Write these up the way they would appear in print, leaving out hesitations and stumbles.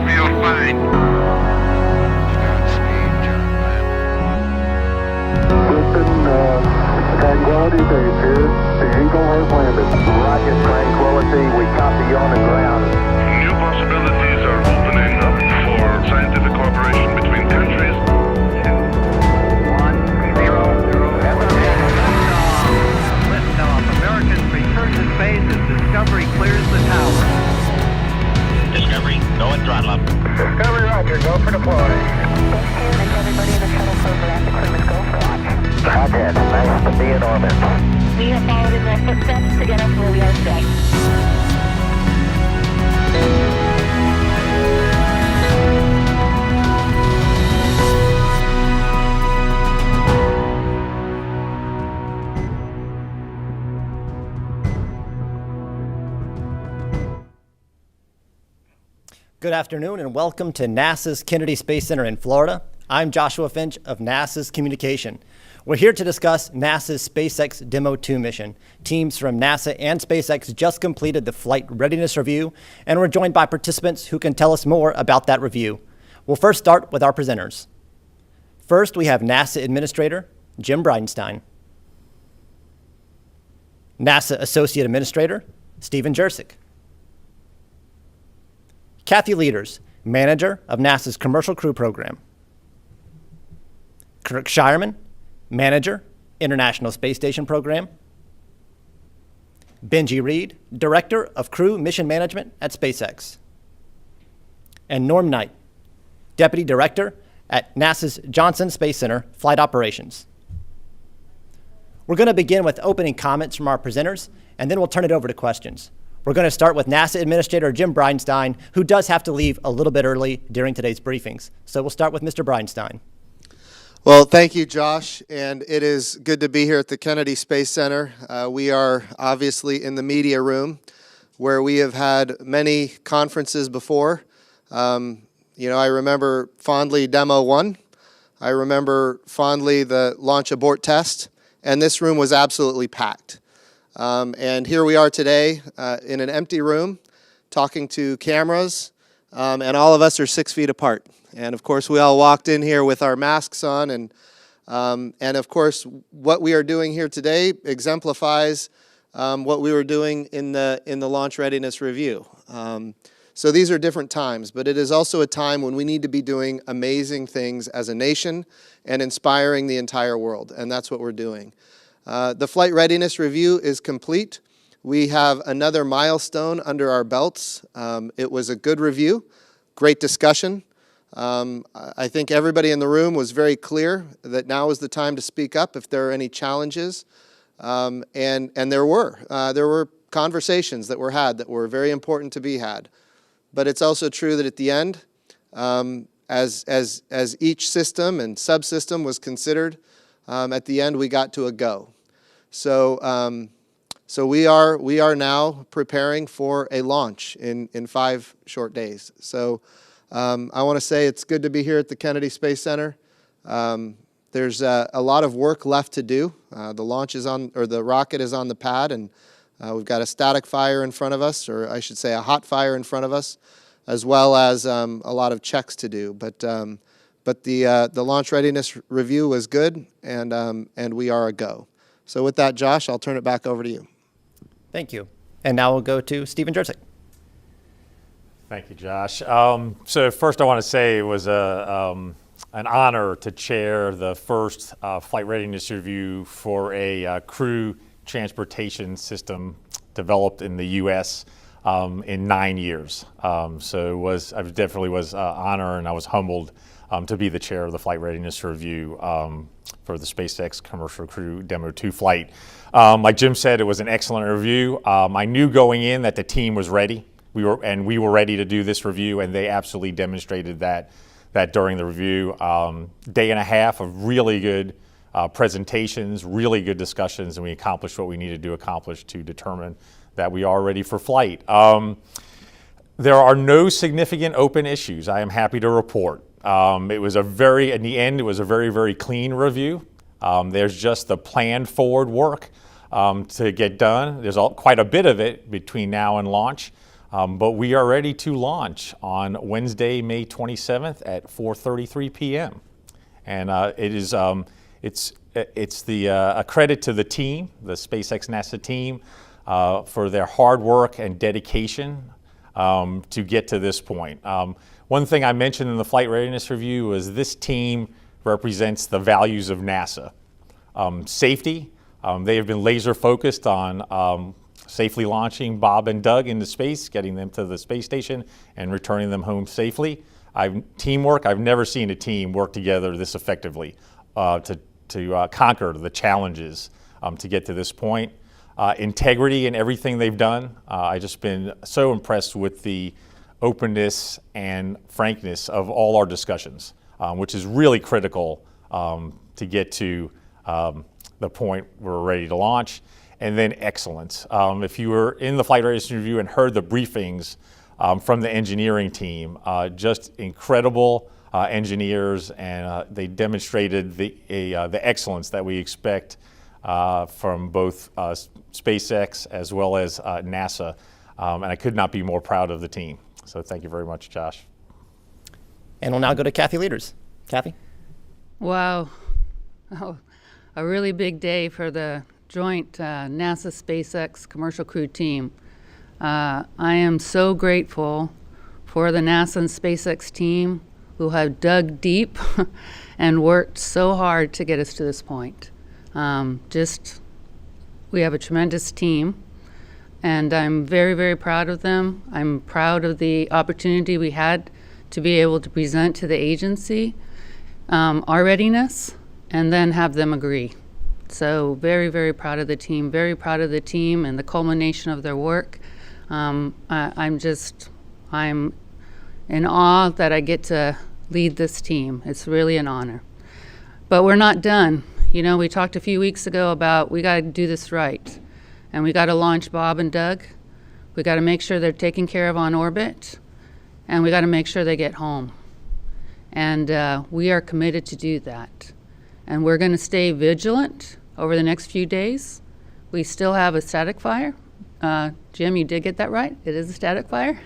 feel fine. Godspeed, Jurczyk. Houston, Tranquility Base here. The Eagle has landed. Roger, Tranquility. We copy you on the ground. New possibilities are opening up for scientific cooperation between countries. 1-0-0. Liftoff. Americans return to space as Discovery clears the tower. Discovery, go and throttle up. Discovery, Roger. Go for deploy. And everybody in the shuttle program, the crew is go for launch. Roger. Nice to be in orbit. We have followed in their footsteps to get us where we are today. Good afternoon and welcome to NASA's Kennedy Space Center in Florida. I'm Joshua Finch of NASA's Communication. We're here to discuss NASA's SpaceX Demo 2 mission. Teams from NASA and SpaceX just completed the Flight Readiness review, and we're joined by participants who can tell us more about that review. We'll first start with our presenters. First, we have NASA Administrator Jim Bridenstine, NASA Associate Administrator Stephen Jurczyk, Kathy Lueders, Manager of NASA's Commercial Crew Program, Kirk Shireman, Manager, International Space Station Program, Benji Reed, Director of Crew Mission Management at SpaceX, and Norm Knight, Deputy Director at NASA's Johnson Space Center Flight Operations. We're going to begin with opening comments from our presenters, and then we'll turn it over to questions. We're going to start with NASA Administrator Jim Bridenstine, who does have to leave a little bit early during today's briefings. So we'll start with Mr. Bridenstine. Well, thank you, Josh, and it is good to be here at the Kennedy Space Center. We are obviously in the media room, where we have had many conferences before. I remember fondly Demo 1. I remember fondly the launch abort test, and this room was absolutely packed. And here we are today in an empty room talking to cameras, and all of us are 6 feet apart. And of course, we all walked in here with our masks on, and of course, what we are doing here today exemplifies what we were doing in the launch readiness review. So these are different times, but it is also a time when we need to be doing amazing things as a nation and inspiring the entire world, and that's what we're doing. The Flight Readiness Review is complete. We have another milestone under our belts. It was a good review, great discussion. I think everybody in the room was very clear that now is the time to speak up if there are any challenges. And there were conversations that were had that were very important to be had. But it's also true that at the end, as each system and subsystem was considered, at the end we got to a go. So we are now preparing for a launch in 5 short days. So I want to say it's good to be here at the Kennedy Space Center. There's a lot of work left to do. The rocket is on the pad, and we've got a static fire in front of us, or I should say a hot fire in front of us, as well as a lot of checks to do. But the launch readiness review was good, and we are a go. So with that, Josh, I'll turn it back over to you. Thank you. And now we'll go to Stephen Jurczyk. Thank you, Josh. So first I want to say it was an honor to chair the first Flight Readiness Review for a crew transportation system developed in the U.S. In 9 years. So I definitely was honored, and I was humbled to be the chair of the Flight Readiness Review for the SpaceX Commercial Crew Demo 2 flight. Like Jim said, it was an excellent review. I knew going in that the team was ready. We were ready to do this review, and they absolutely demonstrated that during the review. Day and a half of really good presentations, really good discussions, and we accomplished what we needed to accomplish to determine that we are ready for flight. There are no significant open issues, I am happy to report. In the end, it was a very, very clean review. There's just the planned forward work to get done. There's quite a bit of it between now and launch. But we are ready to launch on Wednesday, May 27th at 4:33 p.m. And it's a credit to the team, the SpaceX NASA team, for their hard work and dedication to get to this point. One thing I mentioned in the flight readiness review was this team represents the values of NASA. Safety, they have been laser focused on safely launching Bob and Doug into space, getting them to the space station and returning them home safely. Teamwork, I've never seen a team work together this effectively to conquer the challenges to get to this point. Integrity in everything they've done. I've just been so impressed with the openness and frankness of all our discussions, which is really critical to get to the point we're ready to launch. And then excellence. If you were in the flight readiness review and heard the briefings from the engineering team, just incredible engineers, and they demonstrated the excellence that we expect from both SpaceX as well as NASA. And I could not be more proud of the team. So thank you very much, Josh. And we'll now go to Kathy Lueders. Kathy? Wow. Oh, a really big day for the joint NASA SpaceX commercial crew team. I am so grateful for the NASA and SpaceX team who have dug deep and worked so hard to get us to this point. We have a tremendous team, and I'm very, very proud of them. I'm proud of the opportunity we had to be able to present to the agency our readiness and then have them agree. So very, very proud of the team, very proud of the team and the culmination of their work. I'm in awe that I get to lead this team. It's really an honor. But we're not done. You know, we talked a few weeks ago about we got to do this right. And we got to launch Bob and Doug. We got to make sure they're taken care of on orbit. And we got to make sure they get home. And we are committed to do that. And we're going to stay vigilant over the next few days. We still have a static fire. Jim, you did get that right. It is a static fire.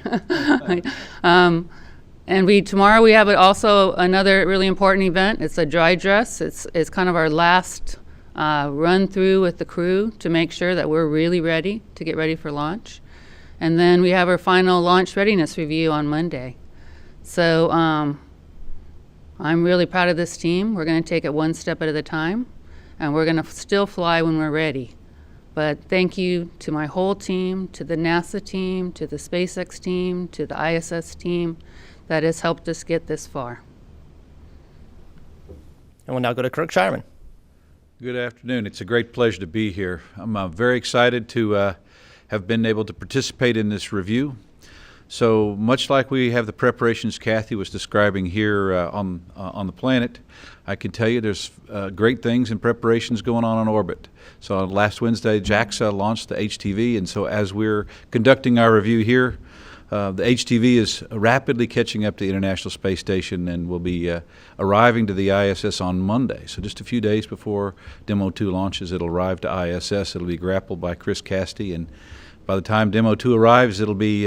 And tomorrow we have also another really important event. It's a dry dress. It's kind of our last run through with the crew to make sure that we're really ready to get ready for launch. And then we have our final launch readiness review on Monday. So I'm really proud of this team. We're going to take it one step at a time, and we're going to still fly when we're ready. But thank you to my whole team, to the NASA team, to the SpaceX team, to the ISS team that has helped us get this far. And we'll now go to Kirk Shireman. Good afternoon. It's a great pleasure to be here. I'm very excited to have been able to participate in this review. So much like we have the preparations Kathy was describing here on the planet, I can tell you there's great things and preparations going on orbit. So last Wednesday, JAXA launched the HTV, and so as we're conducting our review here, the HTV is rapidly catching up to the International Space Station and will be arriving to the ISS on Monday. So just a few days before Demo 2 launches, it'll arrive to ISS. It'll be grappled by Chris Casti, and by the time Demo 2 arrives, it'll be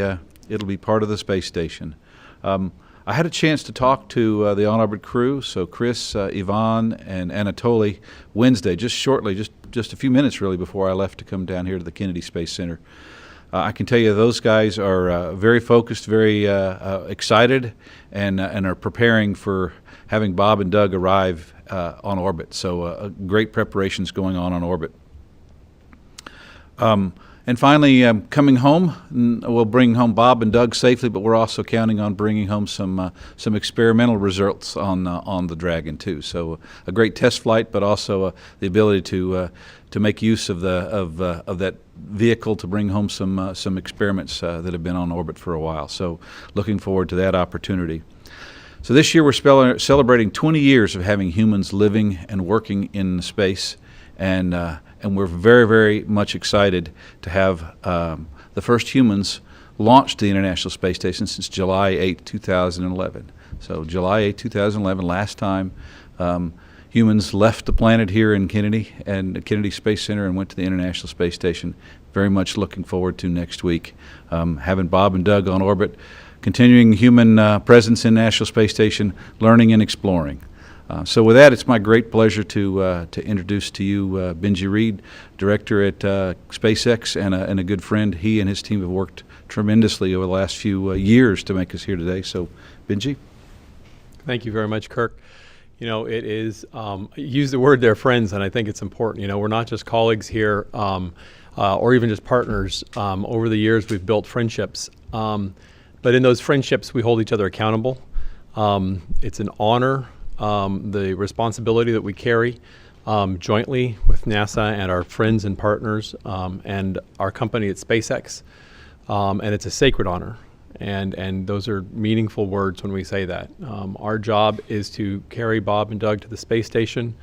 part of the space station. I had a chance to talk to the on-orbit crew, so Chris, Yvonne, and Anatoly Wednesday, just shortly, just a few minutes really before I left to come down here to the Kennedy Space Center. I can tell you those guys are very focused, very excited, and are preparing for having Bob and Doug arrive on orbit. So great preparations going on orbit. And finally, coming home, we'll bring home Bob and Doug safely, but we're also counting on bringing home some experimental results on the Dragon too. So a great test flight, but also the ability to make use of that vehicle to bring home some experiments that have been on orbit for a while. So looking forward to that opportunity. So this year we're celebrating 20 years of having humans living and working in space, and we're very, very much excited to have the first humans launched to the International Space Station since July 8, 2011. So July 8, 2011, last time humans left the planet here in Kennedy and the Kennedy Space Center and went to the International Space Station. very much looking forward to next week. Having Bob and Doug on orbit, continuing human presence in National Space Station, learning and exploring. So with that, it's my great pleasure to introduce to you Benji Reed, director at SpaceX and a good friend. He and his team have worked tremendously over the last few years to make us here today. So, Benji. Thank you very much, Kirk. You know, it is, use the word they're friends, and I think it's important. You know, we're not just colleagues here or even just partners. Over the years, we've built friendships. But in those friendships, we hold each other accountable. It's an honor, the responsibility that we carry jointly with NASA and our friends and partners and our company at SpaceX. And it's a sacred honor. And those are meaningful words when we say that. Our job is to carry Bob and Doug to the space station,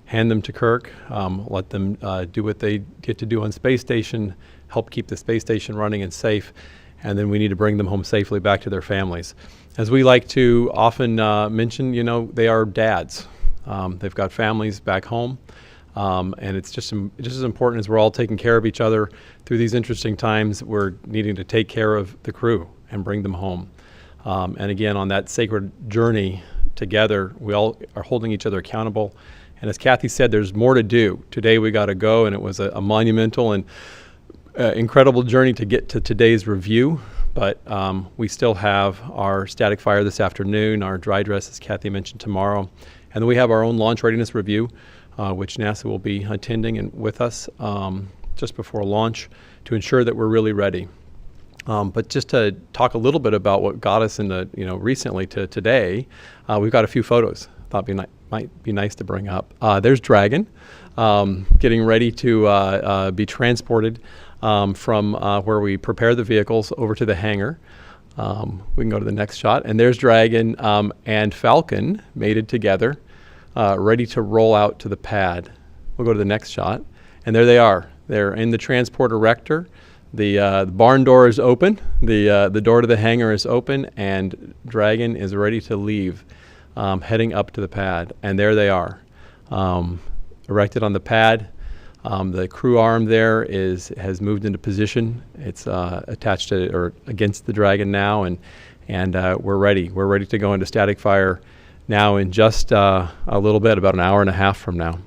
hand them to Kirk, let them do what they get to do on space station, help keep the space station running and safe, and then we need to bring them home safely back to their families. As we like to often mention, you know, they are dads. They've got families back home, and it's just as important as we're all taking care of each other through these interesting times. We're needing to take care of the crew and bring them home. And again, on that sacred journey together, we all are holding each other accountable. And as Kathy said, there's more to do. Today we got to go, and it was a monumental and incredible journey to get to today's review. But we still have our static fire this afternoon, our dry dress, as Kathy mentioned, tomorrow. And then we have our own launch readiness review, which NASA will be attending and with us just before launch to ensure that we're really ready. But just to talk a little bit about what got us in the, recently to today, we've got a few photos. Thought might be nice to bring up. There's Dragon, getting ready to be transported from where we prepare the vehicles over to the hangar. We can go to the next shot. And there's Dragon and Falcon mated together, ready to roll out to the pad. We'll go to the next shot. And there they are. They're in the transport erector. The barn door is open. The door to the hangar is open, and Dragon is ready to leave, heading up to the pad. And there they are, erected on the pad. The crew arm there has moved into position. It's attached to or against the Dragon now, and we're ready. We're ready to go into static fire now in just a little bit, about an hour and a half from now.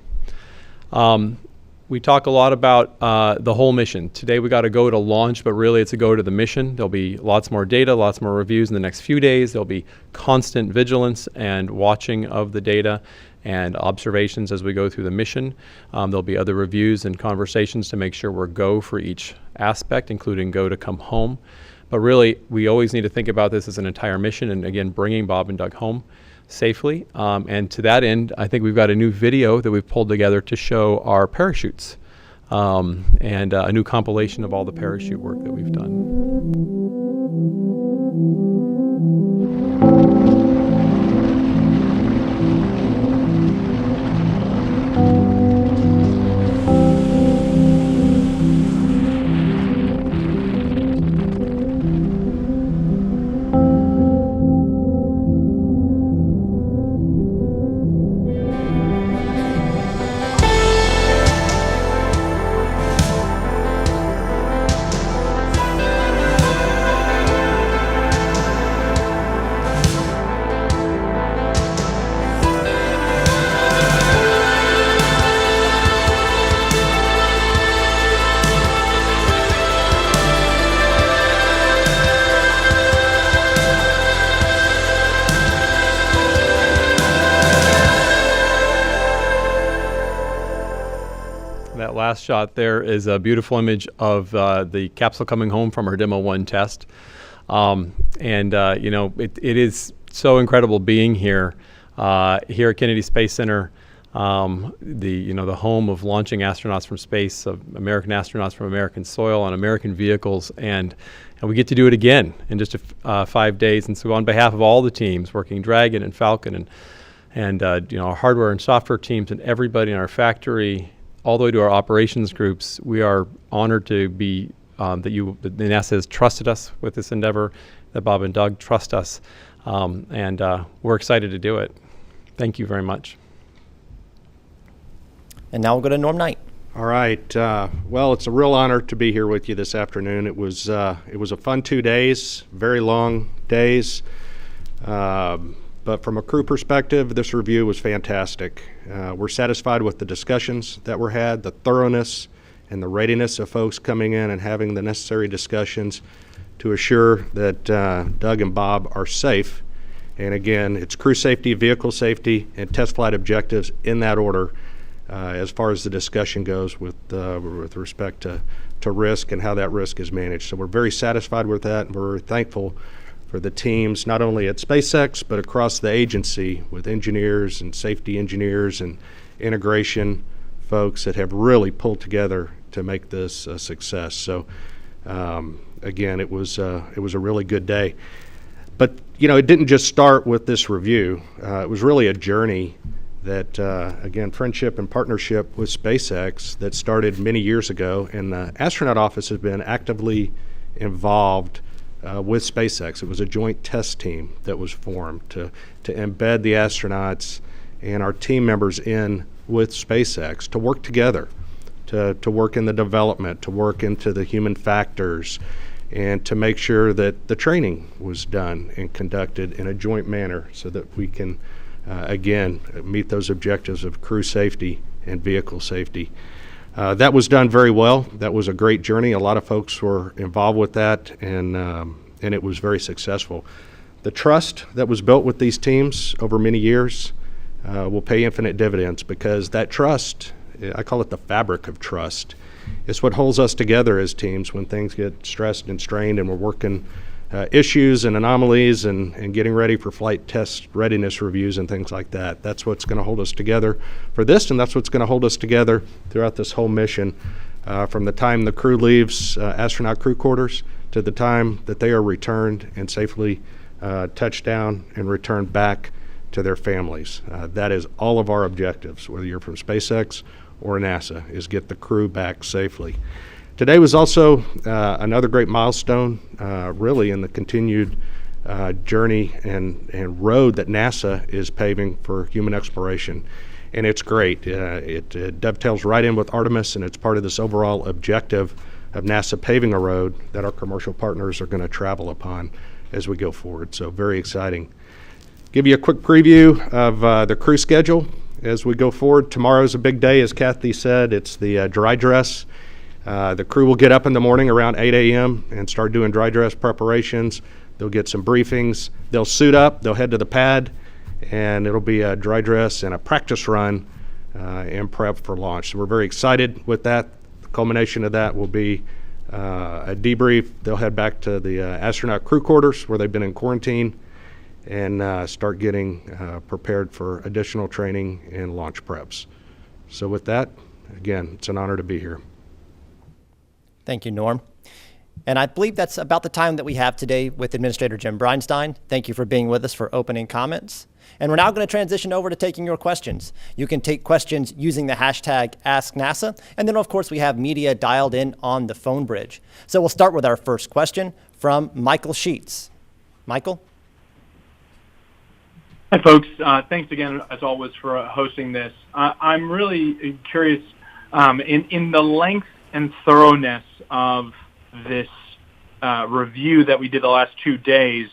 We talk a lot about the whole mission. Today we got to go to launch, but really it's a go to the mission. There'll be lots more data, lots more reviews in the next few days. There'll be constant vigilance and watching of the data and observations as we go through the mission. There'll be other reviews and conversations to make sure we're go for each aspect, including go to come home. But really, we always need to think about this as an entire mission, and again, bringing Bob and Doug home safely. And to that end, I think we've got a new video that we've pulled together to show our parachutes and a new compilation of all the parachute work that we've done. That last shot there is a beautiful image of the capsule coming home from our Demo 1 test. It is so incredible being here at Kennedy Space Center, the home of launching astronauts from space, of American astronauts from American soil on American vehicles, and we get to do it again in just 5 days. And so on behalf of all the teams working Dragon and Falcon and our hardware and software teams and everybody in our factory, all the way to our operations groups, we are honored to be that NASA has trusted us with this endeavor, that Bob and Doug trust us, and we're excited to do it. Thank you very much. And now we'll go to Norm Knight. All right. Well, it's a real honor to be here with you this afternoon. It was a fun 2 days, very long days. But from a crew perspective, this review was fantastic. We're satisfied with the discussions that were had, the thoroughness and the readiness of folks coming in and having the necessary discussions to assure that Doug and Bob are safe. And again, it's crew safety, vehicle safety, and test flight objectives in that order. As far as the discussion goes with respect to risk and how that risk is managed. So we're very satisfied with that, and we're thankful for the teams, not only at SpaceX, but across the agency with engineers and safety engineers and integration folks that have really pulled together to make this a success. So again, it was a really good day. But it didn't just start with this review. It was really a journey that, again, friendship and partnership with SpaceX that started many years ago, and the astronaut office has been actively involved with SpaceX. It was a joint test team that was formed to embed the astronauts and our team members in with SpaceX to work together, to work in the development, to work into the human factors, and to make sure that the training was done and conducted in a joint manner so that we can again, meet those objectives of crew safety and vehicle safety. That was done very well. That was a great journey. A lot of folks were involved with that, and it was very successful. The trust that was built with these teams over many years will pay infinite dividends, because that trust, I call it the fabric of trust, is what holds us together as teams when things get stressed and strained and we're working issues and anomalies and getting ready for flight test readiness reviews and things like that. That's what's going to hold us together for this, and that's what's going to hold us together throughout this whole mission, from the time the crew leaves astronaut crew quarters to the time that they are returned and safely touch down and return back to their families. That is all of our objectives, whether you're from SpaceX or NASA, is get the crew back safely. Today was also another great milestone, really, in the continued journey and road that NASA is paving for human exploration. And it's great. It dovetails right in with Artemis, and it's part of this overall objective of NASA paving a road that our commercial partners are going to travel upon as we go forward. So very exciting. Give you a quick preview of the crew schedule as we go forward. Tomorrow's a big day, as Kathy said. It's the dry dress. The crew will get up in the morning around 8 a.m. and start doing dry dress preparations. They'll get some briefings. They'll suit up. They'll head to the pad, and it'll be a dry dress and a practice run and prep for launch. So we're very excited with that. The culmination of that will be a debrief. They'll head back to the astronaut crew quarters where they've been in quarantine and start getting prepared for additional training and launch preps. So with that, again, it's an honor to be here. Thank you, Norm. And I believe that's about the time that we have today with Administrator Jim Bridenstine. Thank you for being with us for opening comments. And we're now going to transition over to taking your questions. You can take questions using the hashtag AskNASA. And then, of course, we have media dialed in on the phone bridge. So we'll start with our first question from Michael Sheets. Michael? Hi, folks. Thanks again, as always, for hosting this. I'm really curious in the length and thoroughness of this review that we did the last 2 days.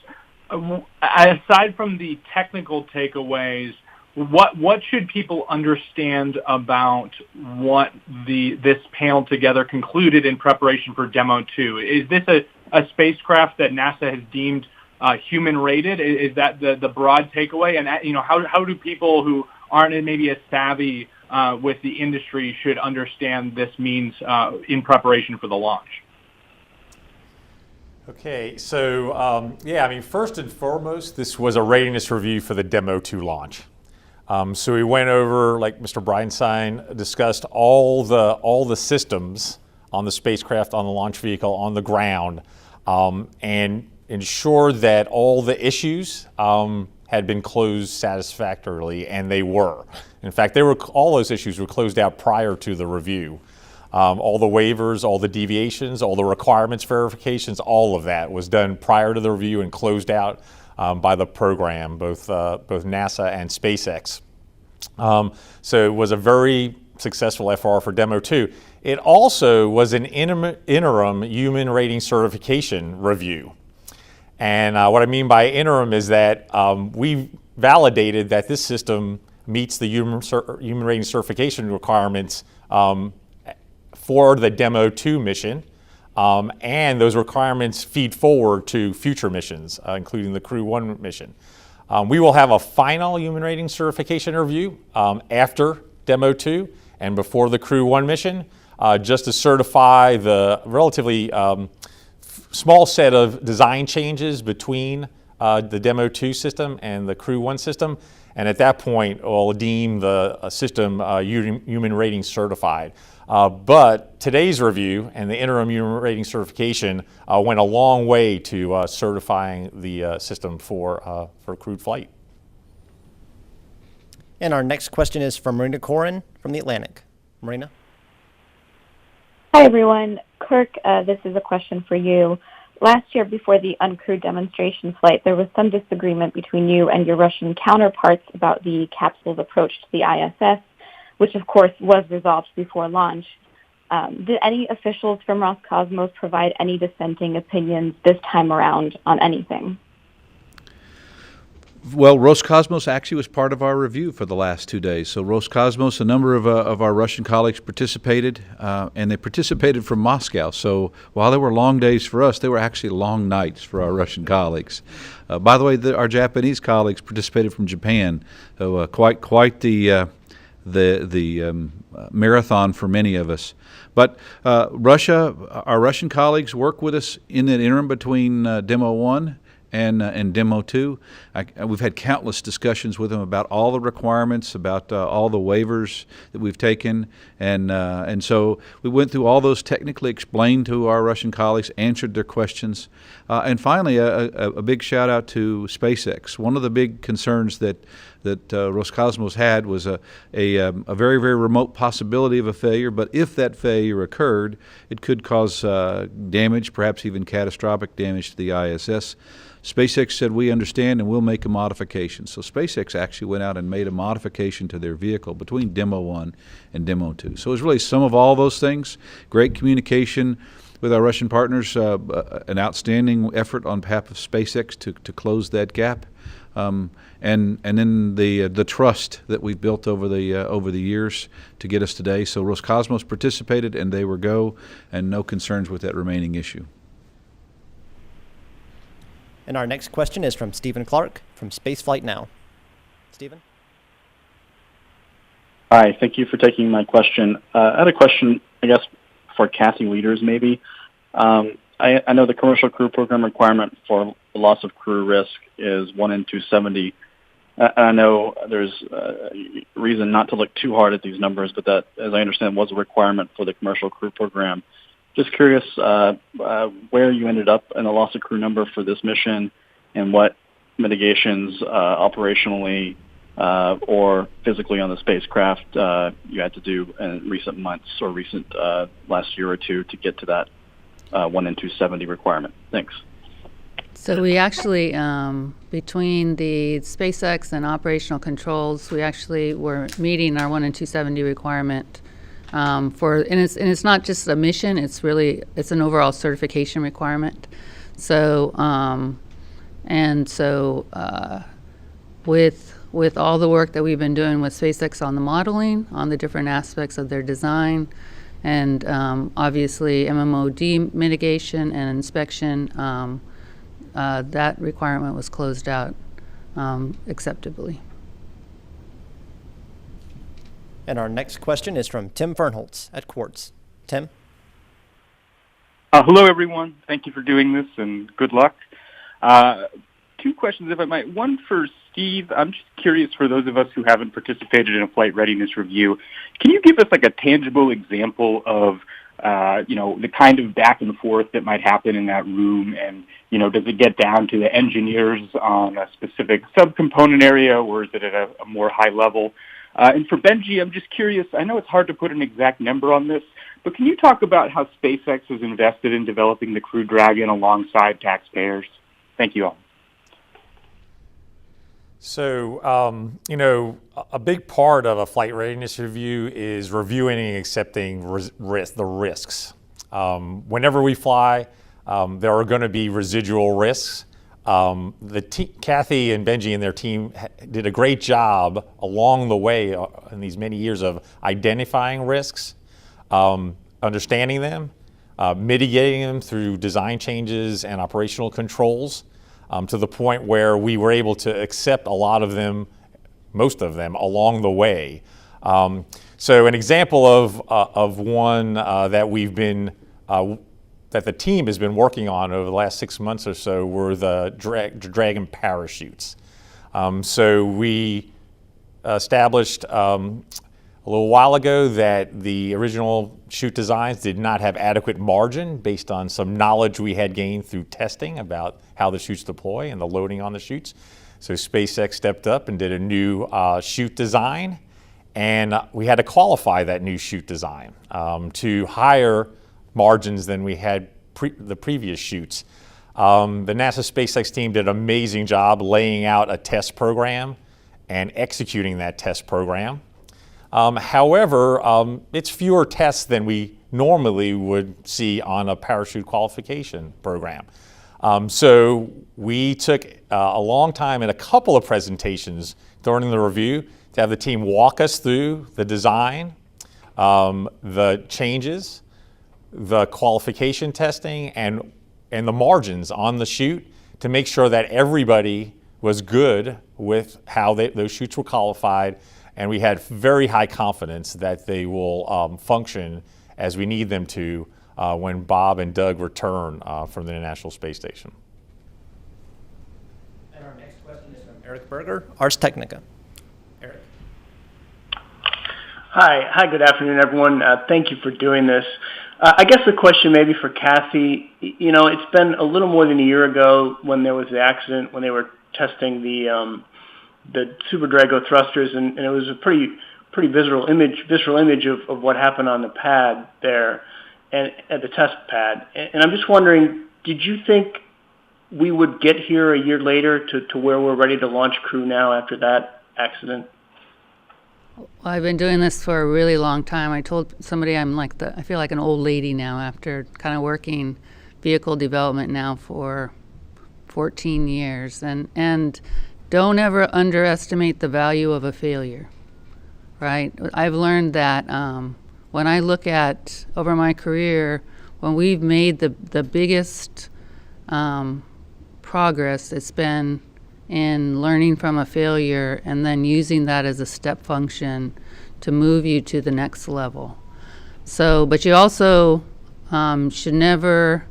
Aside from the technical takeaways, what should people understand about what this panel together concluded in preparation for Demo 2? Is this a spacecraft that NASA has deemed human rated? Is that the broad takeaway? And how do people who aren't maybe as savvy with the industry should understand this means in preparation for the launch? Okay, so first and foremost, this was a readiness review for the Demo 2 launch. So we went over, like Mr. Bridenstine discussed, all the systems on the spacecraft, on the launch vehicle, on the ground, and ensured that all the issues had been closed satisfactorily, and they were. In fact, all those issues were closed out prior to the review. All the waivers, all the deviations, all the requirements verifications, all of that was done prior to the review and closed out by the program, both NASA and SpaceX. So it was a very successful FR for Demo 2. It also was an interim human rating certification review. And what I mean by interim is that we validated that this system meets the human rating certification requirements for the Demo 2 mission. And those requirements feed forward to future missions, including the Crew 1 mission. We will have a final human rating certification review after Demo 2 and before the Crew 1 mission, just to certify the relatively small set of design changes between the Demo 2 system and the Crew 1 system. And at that point, we'll deem the system human rating certified. But today's review and the interim human rating certification went a long way to certifying the system for crewed flight. And our next question is from Marina Corin from the Atlantic. Marina? Hi, everyone. Kirk, this is a question for you. Last year, before the uncrewed demonstration flight, there was some disagreement between you and your Russian counterparts about the capsule's approach to the ISS, which, of course, was resolved before launch. Did any officials from Roscosmos provide any dissenting opinions this time around on anything? Well, Roscosmos actually was part of our review for the last 2 days. So Roscosmos, a number of our Russian colleagues participated, and they participated from Moscow. So while they were long days for us, they were actually long nights for our Russian colleagues. By the way, our Japanese colleagues participated from Japan. So quite the marathon for many of us. But our Russian colleagues work with us in that interim between Demo 1 and Demo 2. We've had countless discussions with them about all the requirements, about all the waivers that we've taken, and so we went through all those, technically explained to our Russian colleagues, answered their questions, and finally a big shout out to SpaceX. One of the big concerns that Roscosmos had was a very, very remote possibility of a failure, but if that failure occurred, it could cause damage, perhaps even catastrophic damage to the ISS. SpaceX said, we understand and we'll make a modification. So SpaceX actually went out and made a modification to their vehicle between Demo 1 and Demo 2. So it was really some of all those things. Great communication with our Russian partners, an outstanding effort on behalf of SpaceX to close that gap. And then the trust that we've built over the years to get us today. So Roscosmos participated and they were go, and no concerns with that remaining issue. And our next question is from Stephen Clark from Spaceflight Now. Stephen? Hi, thank you for taking my question. I had a question, I guess, for Kathy Lueders, maybe. I know the commercial crew program requirement for loss of crew risk is 1 in 270. I know there's reason not to look too hard at these numbers, but that, as I understand, was a requirement for the commercial crew program. Just curious where you ended up in the loss of crew number for this mission and what mitigations operationally or physically on the spacecraft you had to do in recent months or recent last year or two to get to that 1 in 270 requirement. Thanks. So we actually, between the SpaceX and operational controls, we actually were meeting our 1 in 270 requirement. And it's not just a mission; it's an overall certification requirement. So, with all the work that we've been doing with SpaceX on the modeling, on the different aspects of their design, and obviously MMOD mitigation and inspection, that requirement was closed out acceptably. And our next question is from Tim Fernholz at Quartz. Tim? Hello, everyone. Thank you for doing this, and good luck. 2 questions, if I might. One for Steve. I'm just curious, for those of us who haven't participated in a flight readiness review, can you give us like a tangible example of the kind of back and forth that might happen in that room, and does it get down to the engineers on a specific subcomponent area, or is it at a more high level? And for Benji, I'm just curious, I know it's hard to put an exact number on this, but can you talk about how SpaceX has invested in developing the Crew Dragon alongside taxpayers? Thank you all. So, you know, a big part of a flight readiness review is reviewing and accepting the risks. Whenever we fly, there are going to be residual risks. Kathy and Benji and their team did a great job along the way in these many years of identifying risks, understanding them, mitigating them through design changes and operational controls, to the point where we were able to accept a lot of them, most of them, along the way. So an example of one that we've been that the team has been working on over the last 6 months or so were the Dragon parachutes. So we established a little while ago that the original chute designs did not have adequate margin based on some knowledge we had gained through testing about how the chutes deploy and the loading on the chutes. So SpaceX stepped up and did a new chute design, and we had to qualify that new chute design to higher margins than we had the previous chutes. The NASA SpaceX team did an amazing job laying out a test program and executing that test program. However, it's fewer tests than we normally would see on a parachute qualification program. So we took a long time and a couple of presentations during the review to have the team walk us through the design, the changes, the qualification testing, and the margins on the chute to make sure that everybody was good with how those chutes were qualified, and we had very high confidence that they will function as we need them to when Bob and Doug return from the International Space Station. And our next question is from Eric Berger, Ars Technica. Eric. Hi, good afternoon, everyone. Thank you for doing this. I guess the question maybe for Kathy, you know, it's been a little more than a year ago when there was the accident, when they were testing the Super Drago thrusters, and it was a pretty visceral image of what happened on the pad there, and at the test pad. And I'm just wondering, did you think we would get here a year later to where we're ready to launch Crew now after that accident? Well, I've been doing this for a really long time. I told somebody I feel like an old lady now after kind of working vehicle development now for 14 years. And don't ever underestimate the value of a failure, right? I've learned that when I look at over my career, when we've made the biggest progress, it's been in learning from a failure and then using that as a step function to move you to the next level. So, but you also should never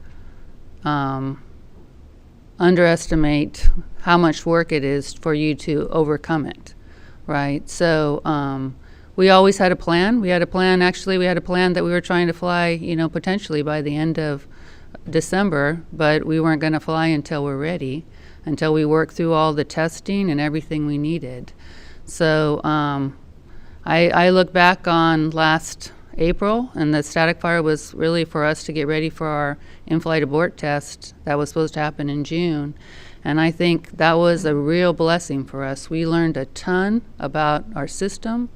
underestimate how much work it is for you to overcome it, right? So we always had a plan. We had a plan that we were trying to fly, you know, potentially by the end of December, but we weren't going to fly until we're ready, until we worked through all the testing and everything we needed. So I look back on last April, and the static fire was really for us to get ready for our in-flight abort test that was supposed to happen in June. And I think that was a real blessing for us. We learned a ton about our system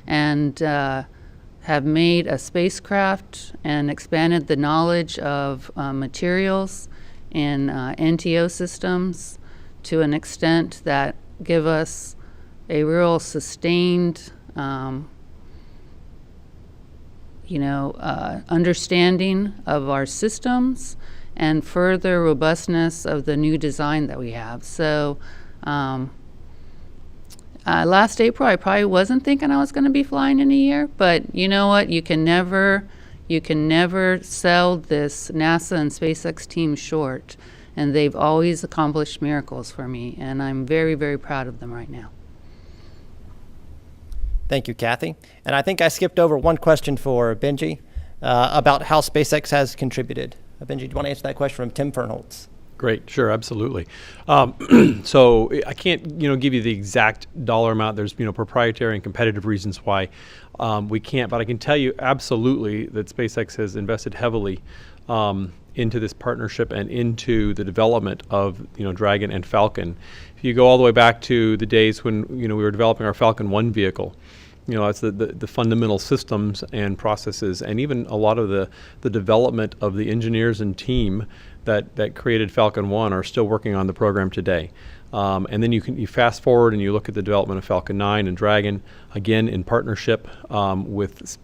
and have made a spacecraft and expanded the knowledge of materials in NTO systems to an extent that give us a real sustained understanding of our systems and further robustness of the new design that we have. So last April, I probably wasn't thinking I was going to be flying in a year, but you know what? You can never sell this NASA and SpaceX team short, and they've always accomplished miracles for me, and I'm very, very proud of them right now. Thank you, Kathy. And I think I skipped over one question for Benji about how SpaceX has contributed. Benji, do you want to answer that question from Tim Fernholz? Great, sure, absolutely. So I can't, give you the exact dollar amount. There's, proprietary and competitive reasons why we can't. But I can tell you absolutely that SpaceX has invested heavily into this partnership and into the development of Dragon and Falcon. If you go all the way back to the days when we were developing our Falcon 1 vehicle, that's the fundamental systems and processes, and even a lot of the development of the engineers and team that created Falcon 1 are still working on the program today. And then you fast forward and you look at the development of Falcon 9 and Dragon, again in partnership with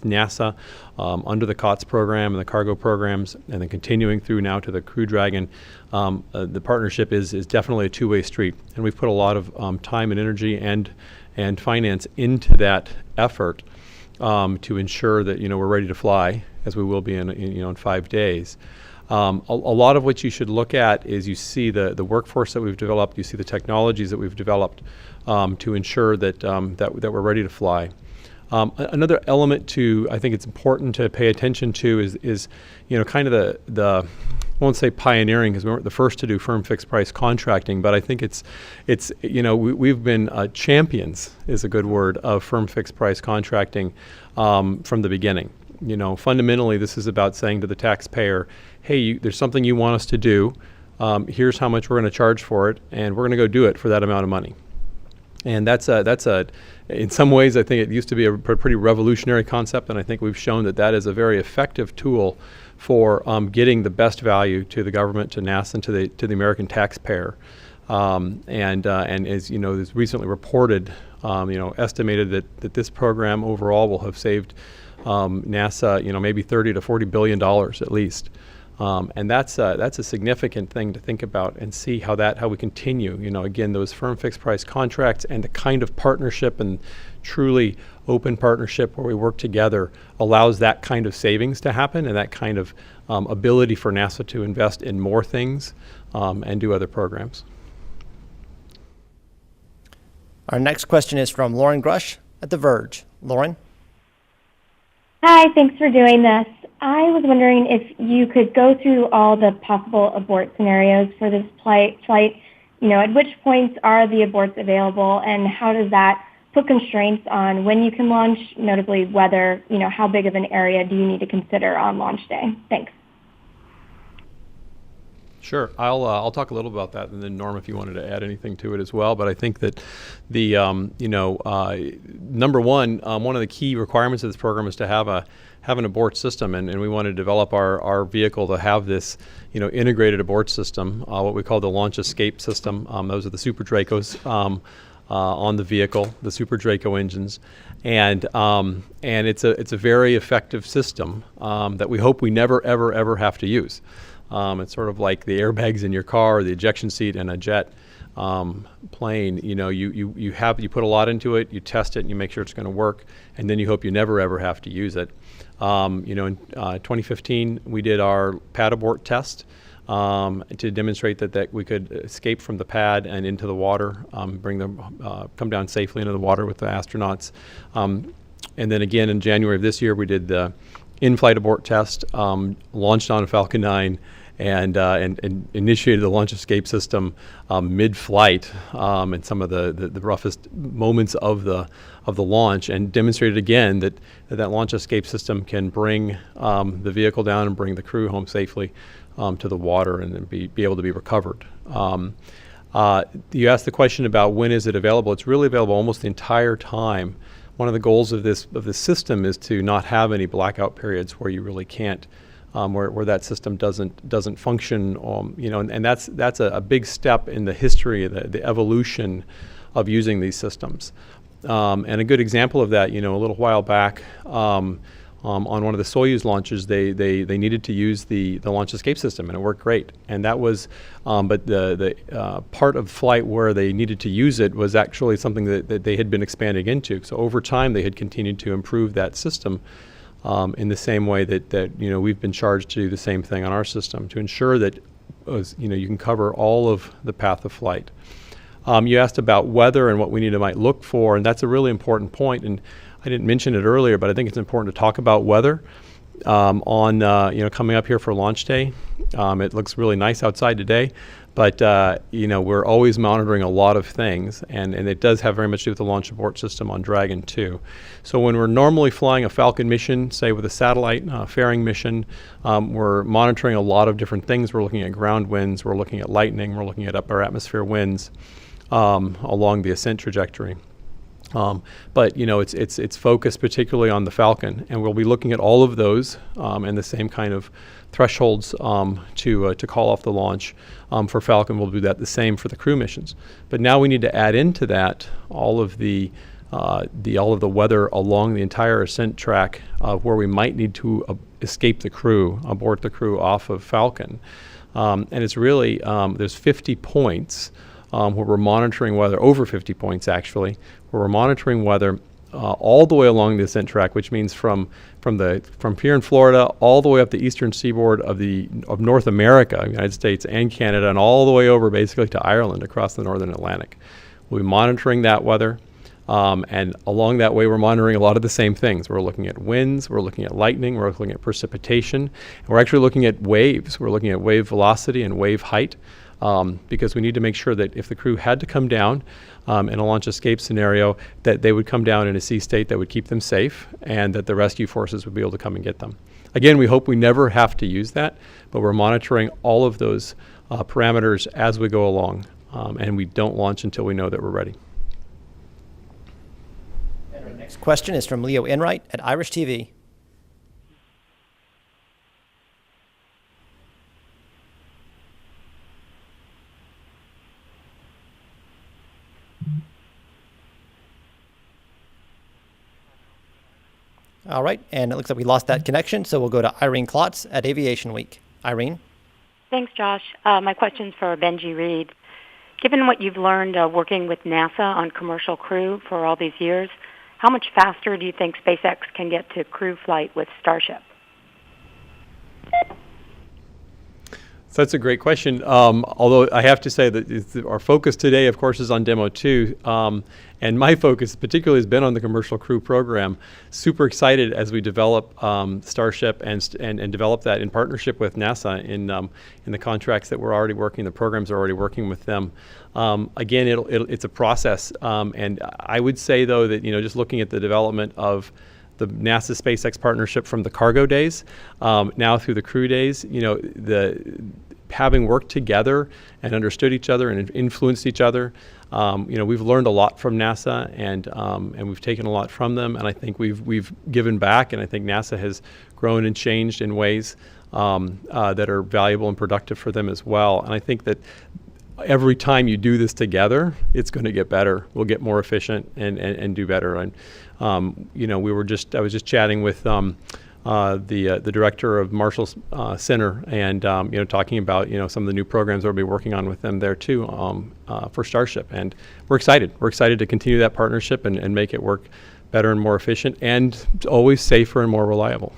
NASA under the COTS program and the cargo programs, and then continuing through now to the Crew Dragon. The partnership is definitely a two-way street, and we've put a lot of time and energy and finance into that effort to ensure that we're ready to fly, as we will be in 5 days. A lot of what you should look at is you see the workforce that we've developed, you see the technologies that we've developed to ensure that we're ready to fly. Another element I think it's important to pay attention to is kind of the I won't say pioneering, because we weren't the first to do firm fixed price contracting, but I think we've been champions, is a good word, of firm fixed price contracting from the beginning. Fundamentally, this is about saying to the taxpayer, hey, there's something you want us to do. Here's how much we're going to charge for it, and we're going to go do it for that amount of money. And that's in some ways, I think it used to be a pretty revolutionary concept, and I think we've shown that is a very effective tool for getting the best value to the government, to NASA, and to the American taxpayer. And as is recently reported, estimated that this program overall will have saved NASA, maybe $30 to $40 billion at least. And that's a significant thing to think about and see how we continue. Again, those firm fixed price contracts and the kind of partnership and truly open partnership where we work together allows that kind of savings to happen, and that kind of ability for NASA to invest in more things and do other programs. Our next question is from Lauren Grush at The Verge. Lauren? Hi, thanks for doing this. I was wondering if you could go through all the possible abort scenarios for this flight. At which points are the aborts available, and how does that put constraints on when you can launch, notably whether, how big of an area do you need to consider on launch day? Thanks. Sure. I'll talk a little about that, and then Norm, if you wanted to add anything to it as well. But I think that the number one of the key requirements of this program is to have an abort system, and we want to develop our vehicle to have this integrated abort system, what we call the launch escape system. Those are the Super Dracos on the vehicle, the Super Draco engines, and it's a very effective system that we hope we never ever have to use. It's sort of like the airbags in your car or the ejection seat in a jet plane. You put a lot into it, you test it, and you make sure it's going to work, and then you hope you never ever have to use it. In 2015, we did our pad abort test to demonstrate that we could escape from the pad and into the water, come down safely into the water with the astronauts. And then again in January of this year, we did the in-flight abort test, launched on a Falcon 9, and initiated the launch escape system mid-flight in some of the roughest moments of the launch, and demonstrated again that launch escape system can bring the vehicle down and bring the crew home safely to the water and then be able to be recovered. You asked the question about when is it available. It's really available almost the entire time. One of the goals of this system is to not have any blackout periods where you really can't, where that system doesn't function. And that's a big step in the history, the evolution of using these systems. And a good example of that, a little while back, on one of the Soyuz launches, they needed to use the launch escape system, and it worked great. And that was, but the part of flight where they needed to use it was actually something that they had been expanding into. So over time, they had continued to improve that system in the same way that we've been charged to do the same thing on our system to ensure that you can cover all of the path of flight. You asked about weather and what we might look for, and that's a really important point. And I didn't mention it earlier, but I think it's important to talk about weather. on coming up here for launch day. It looks really nice outside today, but we're always monitoring a lot of things, and it does have very much to do with the launch support system on Dragon 2. So when we're normally flying a Falcon mission, say with a satellite fairing mission, we're monitoring a lot of different things. We're looking at ground winds, we're looking at lightning, we're looking at upper atmosphere winds along the ascent trajectory. But it's focused particularly on the Falcon, and we'll be looking at all of those and the same kind of thresholds to call off the launch. For Falcon, we'll do that the same for the crew missions. But now we need to add into that all of the weather along the entire ascent track where we might need to escape the crew, abort the crew off of Falcon. And it's really there's 50 points. Where we're monitoring weather, over 50 points actually, where we're monitoring weather all the way along the ascent track, which means from here in Florida all the way up the eastern seaboard of North America, United States and Canada, and all the way over basically to Ireland across the northern Atlantic. We'll be monitoring that weather, and along that way we're monitoring a lot of the same things. We're looking at winds, we're looking at lightning, we're looking at precipitation, and we're actually looking at waves. We're looking at wave velocity and wave height. Because we need to make sure that if the crew had to come down in a launch escape scenario, that they would come down in a sea state that would keep them safe, and that the rescue forces would be able to come and get them. Again, we hope we never have to use that, but we're monitoring all of those parameters as we go along, and we don't launch until we know that we're ready. And our next question is from Leo Enright at Irish TV. All right, and it looks like we lost that connection, so we'll go to Irene Klotz at Aviation Week. Irene? Thanks, Josh. My question's for Benji Reed. Given what you've learned working with NASA on commercial crew for all these years, how much faster do you think SpaceX can get to crew flight with Starship? So that's a great question. Although I have to say that our focus today, of course, is on Demo 2. And my focus particularly has been on the commercial crew program. Super excited as we develop Starship and develop that in partnership with NASA in the contracts that we're already working, the programs are already working with them. Again, it's a process. And I would say, though, that just looking at the development of the NASA SpaceX partnership from the cargo days, now through the crew days, having worked together and understood each other and influenced each other, we've learned a lot from NASA, and we've taken a lot from them, and I think we've given back, and I think NASA has grown and changed in ways that are valuable and productive for them as well. And I think that every time you do this together, it's going to get better. We'll get more efficient and do better. And I was just chatting with the director of Marshall's Center, and talking about some of the new programs we'll be working on with them there too for Starship. And we're excited. We're excited to continue that partnership and make it work better and more efficient, and always safer and more reliable.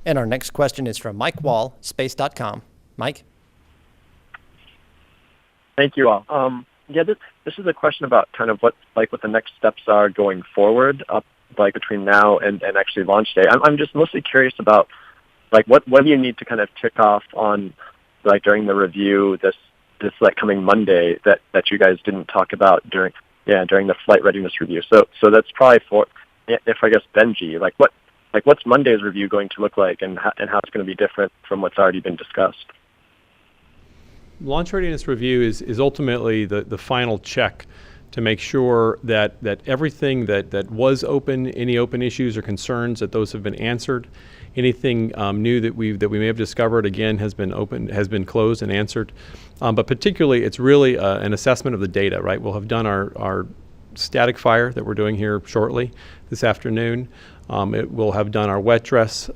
And our next question is from Mike Wall, space.com. Mike? Thank you all. This is a question about kind of what the next steps are going forward, between now and actually launch day. I'm just mostly curious about what do you need to kind of tick off on during the review this coming Monday that you guys didn't talk about during the flight readiness review. So that's probably for if I guess Benji, what's Monday's review going to look like, and how it's going to be different from what's already been discussed? Launch readiness review is ultimately the final check to make sure that everything that was open, any open issues or concerns, that those have been answered. Anything new that we may have discovered, again, has been closed and answered. But particularly, it's really an assessment of the data, right? We'll have done our static fire that we're doing here shortly this afternoon. We'll have done our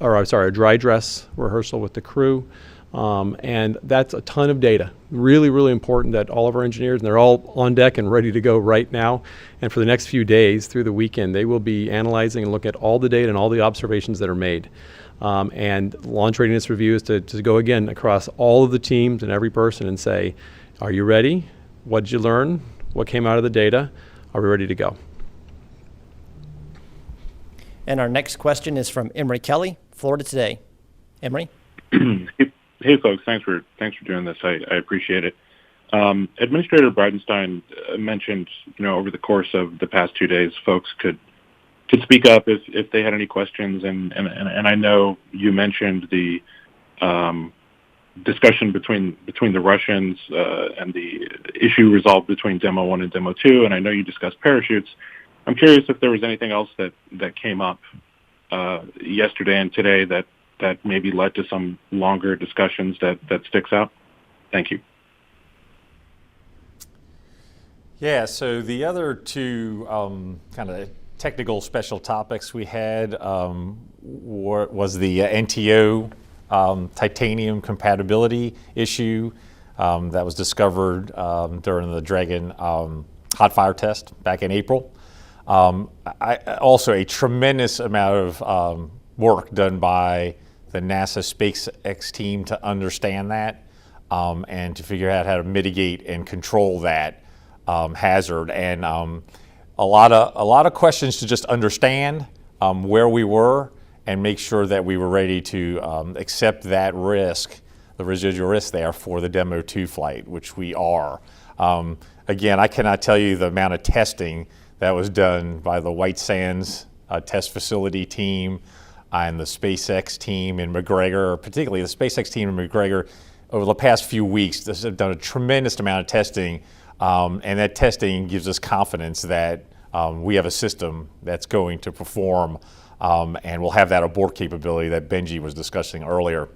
our dry dress rehearsal with the crew. And that's a ton of data. Really, really important that all of our engineers, and they're all on deck and ready to go right now. And for the next few days through the weekend, they will be analyzing and looking at all the data and all the observations that are made. And launch readiness review is to go again across all of the teams and every person and say, are you ready? What did you learn? What came out of the data? Are we ready to go? And our next question is from Emery Kelly, Florida Today. Emery? Hey, folks. Thanks for doing this. I appreciate it. Administrator Bridenstine mentioned, over the course of the past 2 days, folks could speak up if they had any questions, and I know you mentioned the discussion between the Russians and the issue resolved between Demo 1 and Demo 2, and I know you discussed parachutes. I'm curious if there was anything else that came up yesterday and today that maybe led to some longer discussions that sticks out. Thank you. Yeah, so the other two kind of technical special topics we had was the NTO titanium compatibility issue that was discovered during the Dragon hot fire test back in April. Also a tremendous amount of work done by the NASA SpaceX team to understand that and to figure out how to mitigate and control that hazard, and a lot of questions to just understand where we were and make sure that we were ready to accept that risk, the residual risk there for the Demo 2 flight, which we are. Again, I cannot tell you the amount of testing that was done by the White Sands test facility team and the SpaceX team in McGregor, particularly the SpaceX team in McGregor, over the past few weeks. They've done a tremendous amount of testing, and that testing gives us confidence that we have a system that's going to perform, and we'll have that abort capability that Benji was discussing earlier.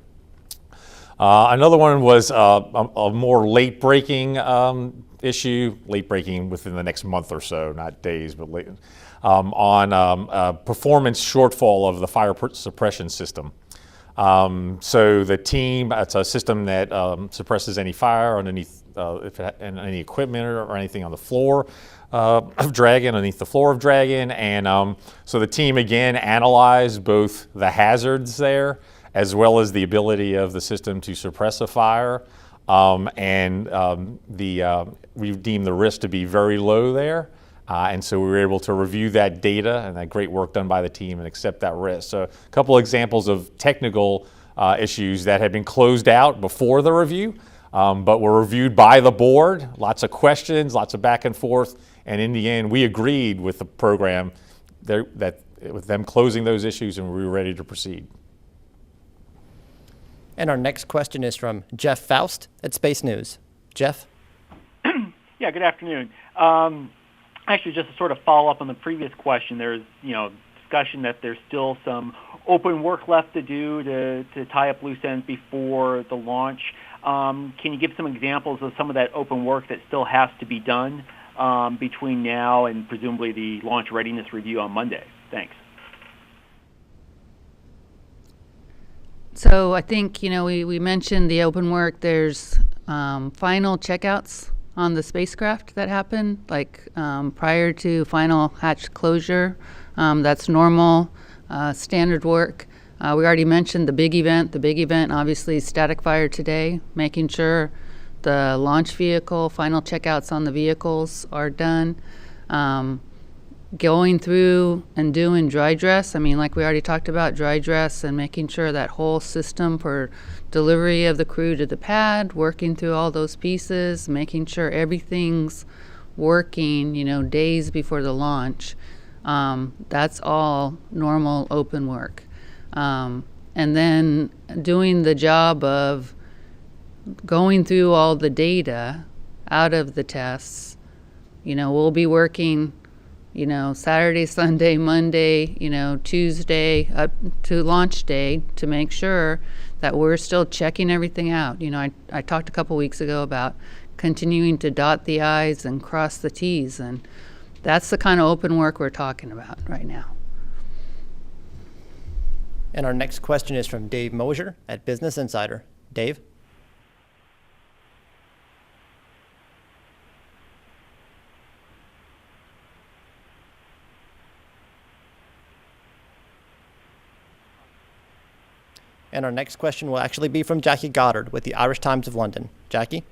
Another one was a more late-breaking issue, late-breaking within the next month or so, not days, but late, on performance shortfall of the fire suppression system. So the team, it's a system that suppresses any fire underneath any equipment or anything on the floor of Dragon, underneath the floor of Dragon. And so the team again analyzed both the hazards there as well as the ability of the system to suppress a fire. We deemed the risk to be very low there. And so we were able to review that data and that great work done by the team and accept that risk. So a couple examples of technical issues that had been closed out before the review, but were reviewed by the board. Lots of questions, lots of back and forth. And in the end, we agreed with the program with them closing those issues, and we were ready to proceed. And our next question is from Jeff Faust at Space News. Jeff? Yeah, good afternoon. Actually, just to sort of follow up on the previous question, there's discussion that there's still some open work left to do to tie up loose ends before the launch. Can you give some examples of some of that open work that still has to be done between now and presumably the launch readiness review on Monday? Thanks. So I think, we mentioned the open work. There's final checkouts on the spacecraft that happen, like prior to final hatch closure. That's normal, standard work. We already mentioned the big event. The big event, obviously, static fire today, making sure the launch vehicle, final checkouts on the vehicles are done. Going through and doing dry dress. I mean, like we already talked about, dry dress and making sure that whole system for delivery of the crew to the pad, working through all those pieces, making sure everything's working, days before the launch. That's all normal open work. And then doing the job of going through all the data out of the tests. We'll be working Saturday, Sunday, Monday, Tuesday up to launch day to make sure that we're still checking everything out. I talked a couple weeks ago about continuing to dot the I's and cross the T's, and that's the kind of open work we're talking about right now. And our next question is from Dave Mosier at Business Insider. Dave? And our next question will actually be from Jackie Goddard with the Irish Times of London. Jackie?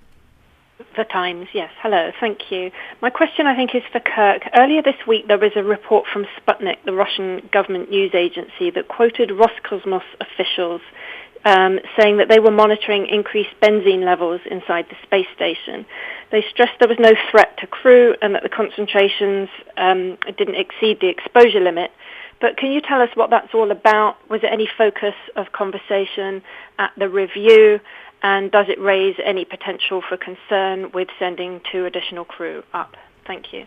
The Times, yes. Hello, thank you. My question, I think, is for Kirk. Earlier this week, there was a report from Sputnik, the Russian government news agency, that quoted Roscosmos officials saying that they were monitoring increased benzene levels inside the space station. They stressed there was no threat to crew and that the concentrations didn't exceed the exposure limit. But can you tell us what that's all about? Was there any focus of conversation at the review? And does it raise any potential for concern with sending 2 additional crew up? Thank you.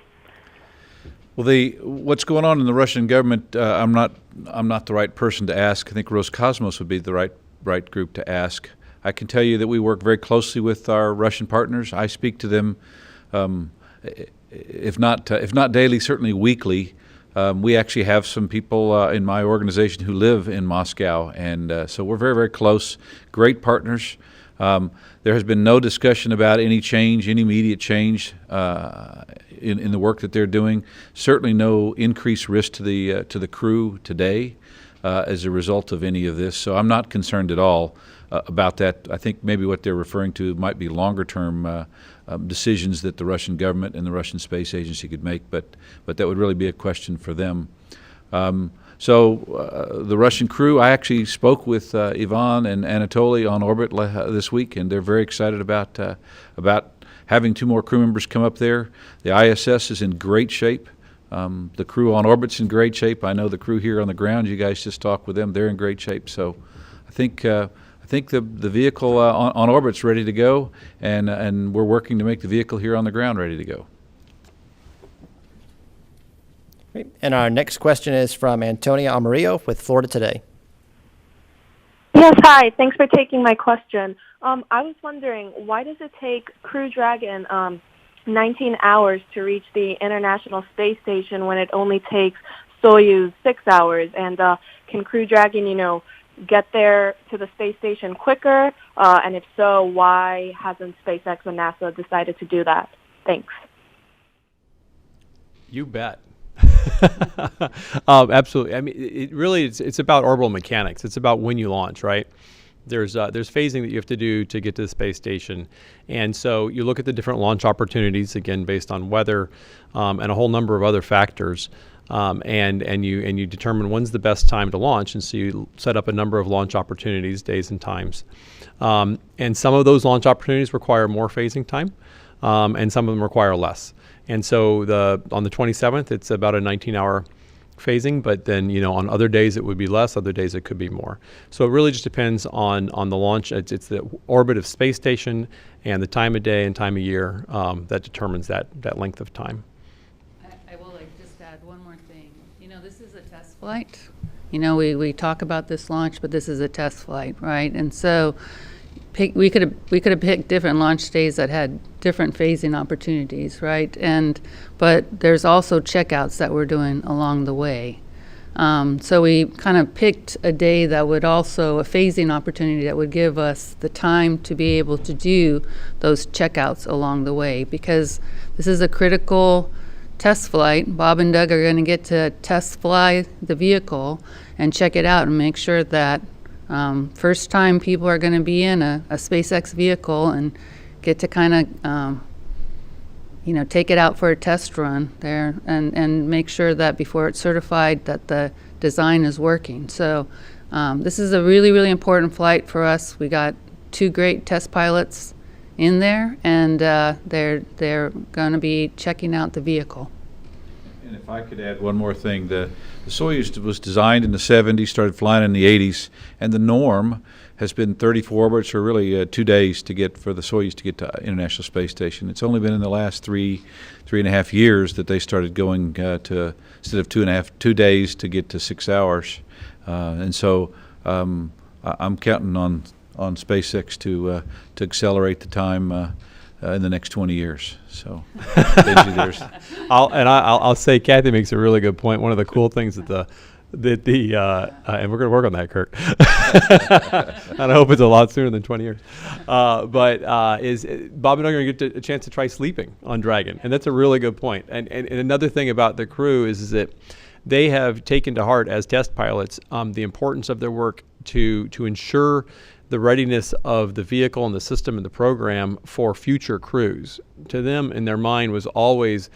Well, what's going on in the Russian government, I'm not the right person to ask. I think Roscosmos would be the right group to ask. I can tell you that we work very closely with our Russian partners. I speak to them, if not daily, certainly weekly. We actually have some people in my organization who live in Moscow, and so we're very, very close, great partners. There has been no discussion about any immediate change in the work that they're doing. Certainly no increased risk to the crew today as a result of any of this. So I'm not concerned at all about that. I think maybe what they're referring to might be longer-term decisions that the Russian government and the Russian Space Agency could make, but that would really be a question for them. So the Russian crew, I actually spoke with Ivan and Anatoly on orbit this week, and they're very excited about having 2 more crew members come up there. The ISS is in great shape. The crew on orbit's in great shape. I know the crew here on the ground, you guys just talked with them, they're in great shape. So I think the vehicle on orbit's ready to go, and we're working to make the vehicle here on the ground ready to go. Great. And our next question is from Antonia Amarillo with Florida Today. Yes, hi. Thanks for taking my question. I was wondering, why does it take Crew Dragon 19 hours to reach the International Space Station when it only takes Soyuz 6 hours? And can Crew Dragon, get there to the space station quicker? And if so, why hasn't SpaceX and NASA decided to do that? Thanks. You bet. Absolutely. I mean, it's about orbital mechanics. It's about when you launch, right? There's phasing that you have to do to get to the space station, and so you look at the different launch opportunities, again based on weather and a whole number of other factors, and you determine when's the best time to launch, and so you set up a number of launch opportunities, days and times, and some of those launch opportunities require more phasing time, and some of them require less. And so on the 27th, it's about a 19-hour phasing, but then on other days it would be less, other days it could be more. So it really just depends on the launch. It's the orbit of space station and the time of day and time of year that determines that length of time. I will just add one more thing. This is a test flight. We talk about this launch, but this is a test flight, right? And so we could have picked different launch days that had different phasing opportunities, right? But there's also checkouts that we're doing along the way. So we kind of picked a day that would also, a phasing opportunity that would give us the time to be able to do those checkouts along the way, because this is a critical test flight. Bob and Doug are going to get to test fly the vehicle and check it out and make sure that first time people are going to be in a SpaceX vehicle and get to kind of take it out for a test run there and make sure that before it's certified that the design is working. So this is a really, really important flight for us. We got 2 great test pilots in there, and they're going to be checking out the vehicle. And if I could add one more thing, the Soyuz was designed in the 70s, started flying in the 80s, and the norm has been 34 orbits, or really 2 days for the Soyuz to get to International Space Station. It's only been in the last three and a half years that they started going to, instead of 2 days, to get to 6 hours. And so I'm counting on SpaceX to accelerate the time in the next 20 years. So Benji, I'll say Kathy makes a really good point. One of the cool things and we're going to work on that, Kirk. And I hope it's a lot sooner than 20 years. Is Bob and I are going to get a chance to try sleeping on Dragon, and that's a really good point. And another thing about the crew is that they have taken to heart as test pilots the importance of their work to ensure the readiness of the vehicle and the system and the program for future crews. To them, in their mind, was always,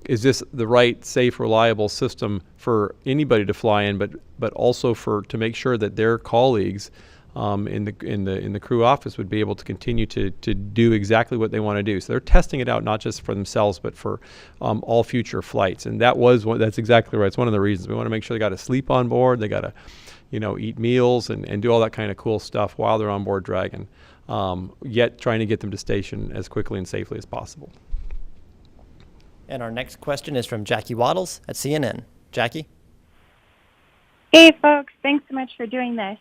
is this the right, safe, reliable system for anybody to fly in, but also to make sure that their colleagues in the crew office would be able to continue to do exactly what they want to do. So they're testing it out not just for themselves, but for all future flights. And that's exactly right. It's one of the reasons we want to make sure they got to sleep on board, they got to eat meals and do all that kind of cool stuff while they're on board Dragon, yet trying to get them to station as quickly and safely as possible. And our next question is from Jackie Waddles at CNN. Jackie? Hey, folks. Thanks so much for doing this.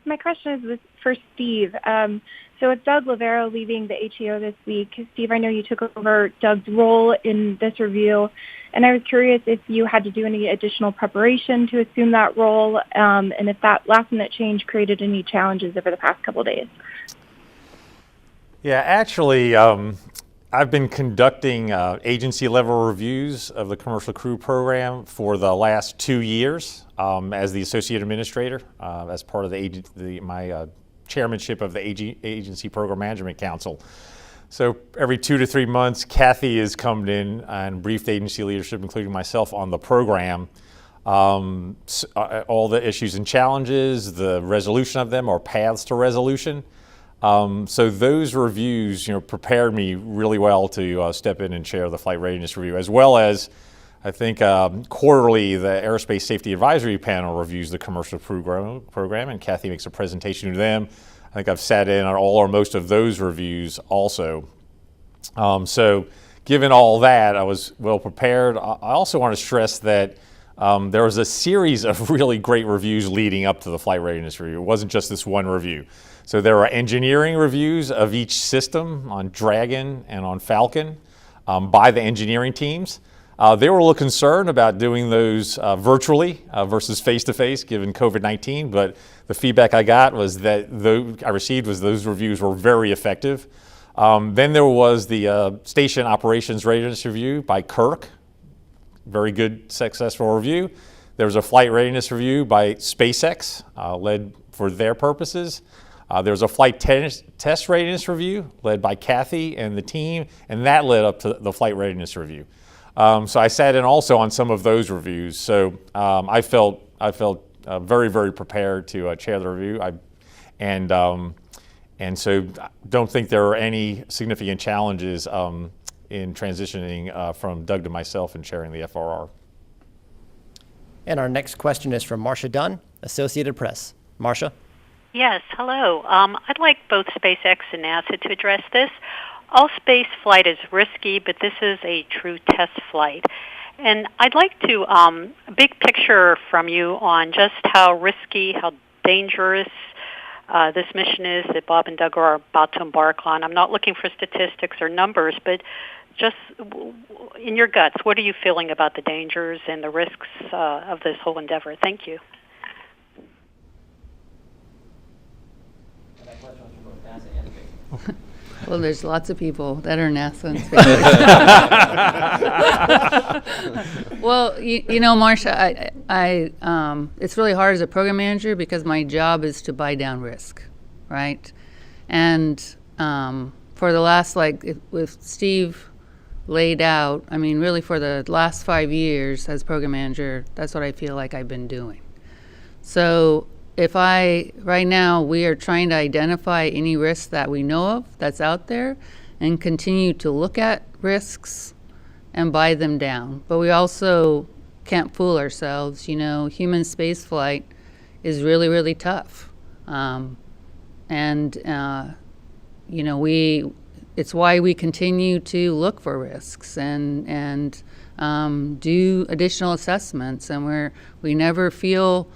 My question is for Steve. So with Doug Lavero leaving the HAO this week, Steve, I know you took over Doug's role in this review, and I was curious if you had to do any additional preparation to assume that role, and if that last-minute change created any challenges over the past couple of days. Yeah, actually, I've been conducting agency-level reviews of the Commercial Crew Program for the last 2 years as the Associate Administrator, as part of my chairmanship of the Agency Program Management Council. So every 2 to 3 months, Kathy has come in and briefed agency leadership, including myself, on the program. All the issues and challenges, the resolution of them, or paths to resolution. So those reviews, prepared me really well to step in and chair the Flight Readiness Review, as well as, I think, quarterly the Aerospace Safety Advisory Panel reviews the commercial program, and Kathy makes a presentation to them. I think I've sat in on all or most of those reviews also. So given all that, I was well prepared. I also want to stress that there was a series of really great reviews leading up to the Flight Readiness Review. It wasn't just this one review. So there are engineering reviews of each system on Dragon and on Falcon by the engineering teams. They were a little concerned about doing those virtually versus face-to-face given COVID-19, but the feedback I got was that those reviews were very effective. Then there was the Station Operations Readiness Review by Kirk. Very good, successful review. There was a Flight Readiness Review by SpaceX, led for their purposes. There was a Flight Test Readiness Review led by Kathy and the team, and that led up to the Flight Readiness Review. So I sat in also on some of those reviews. So I felt very, very prepared to chair the review. And so don't think there are any significant challenges in transitioning from Doug to myself and chairing the FRR. And our next question is from Marcia Dunn, Associated Press. Marcia? Yes, hello. I'd like both SpaceX and NASA to address this. All space flight is risky, but this is a true test flight. And I'd like to, a big picture from you on just how risky, how dangerous this mission is that Bob and Doug are about to embark on. I'm not looking for statistics or numbers, but just in your guts, what are you feeling about the dangers and the risks of this whole endeavor? Thank you. Well, there's lots of people that are NASA and SpaceX. Well, you know, Marcia, it's really hard as a program manager because my job is to buy down risk, right? And for the last, with Steve laid out, I mean, really for the last 5 years as program manager, that's what I feel like I've been doing. So right now, we are trying to identify any risks that we know of that's out there and continue to look at risks and buy them down. But we also can't fool ourselves. You know, human space flight is really, really tough. You know, it's why we continue to look for risks and do additional assessments, and we never feel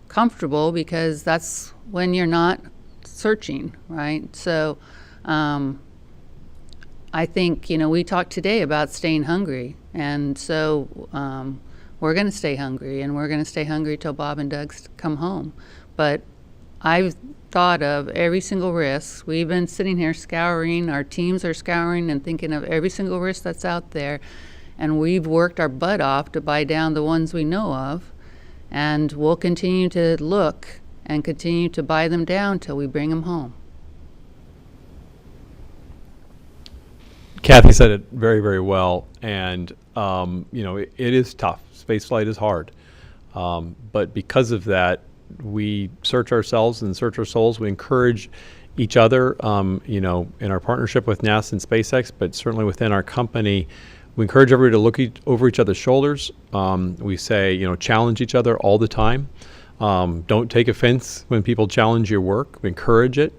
comfortable because that's when you're not searching, right? So I think, you know, we talked today about staying hungry, and so we're going to stay hungry, and we're going to stay hungry till Bob and Doug come home. But I've thought of every single risk. We've been sitting here scouring, our teams are scouring and thinking of every single risk that's out there, and we've worked our butt off to buy down the ones we know of. And we'll continue to look and continue to buy them down till we bring them home. Kathy said it very, very well, and it is tough. Spaceflight is hard, but because of that, we search ourselves and search our souls. We encourage each other, in our partnership with NASA and SpaceX, but certainly within our company, we encourage everybody to look over each other's shoulders. We say, challenge each other all the time. Don't take offense when people challenge your work. We encourage it.